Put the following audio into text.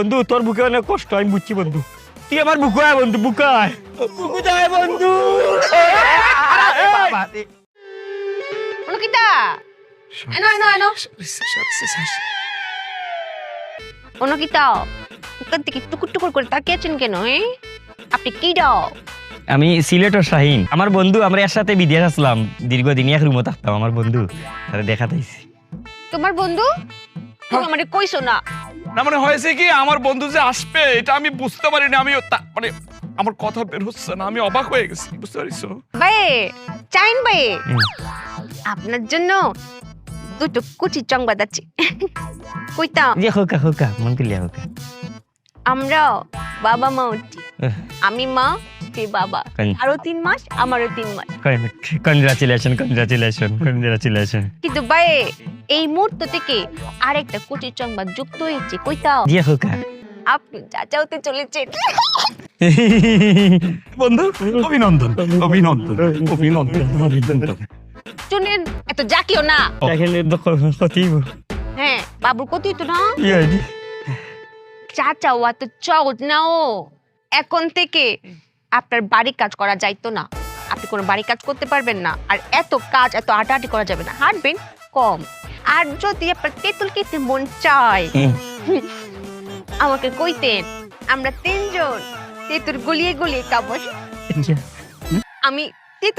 বন্ধু তোর বুকে অনেক কষ্ট আমি বুঝছি বন্ধু তুই আমার বুকে আয় বন্ধু বুকে আয় বুকে যায় বন্ধু অনুকিতা এনো এনো এনো অনুকিতা ওখান থেকে টুকুর টুকুর করে তাকিয়েছেন কেন আপনি কি দাও? আমি সিলেটের শাহিন আমার বন্ধু আমরা এর সাথে বিদেশ আসলাম দীর্ঘদিন এক রুমে থাকতাম আমার বন্ধু তারা দেখা দিয়েছি তোমার বন্ধু তুমি আমারে কইছো না। না মানে হয়েছে কি আমার বন্ধু যে আসবে এটা আমি বুঝতে পারিনি আমি মানে আমার কথা বের হচ্ছে না আমি অবাক হয়ে গেছি বুঝতে পারিস ভাই চাইন ভাই আপনার জন্য দুটো কুচি চংবাদ আছে কইতাম যে হোকা হোকা মন করলে হোকা আমরা বাবা মা উঠি আমি মা তুই বাবা আরো 3 মাস আমারও 3 মাস কনগ্রাচুলেশন কনগ্রাচুলেশন কনগ্রাচুলেশন কিন্তু ভাই এই মুহূর্ত থেকে আরেকটা কুচি চংবাদ যুক্ত হয়েছে কইতাম যে হোকা আপনি চাচা হতে চলেছেন বন্ধু অভিনন্দন অভিনন্দন অভিনন্দন শুনেন এত জাকিও না এখানে ক্ষতি হ্যাঁ বাবুর কতই তো না ইয়ে চাচা ওয়া তো চৌদ না ও এখন থেকে আপনার বাড়ি কাজ করা যাইতো না আপনি কোনো বাড়ি কাজ করতে পারবেন না আর এত কাজ এত আটাআটি করা যাবে না হাঁটবেন কম আর যদি আপনার তেঁতুল খেতে মন চায় আমাকে কইতেন আমরা 3 জন তেঁতুল গলিয়ে গলিয়ে খাবো আমি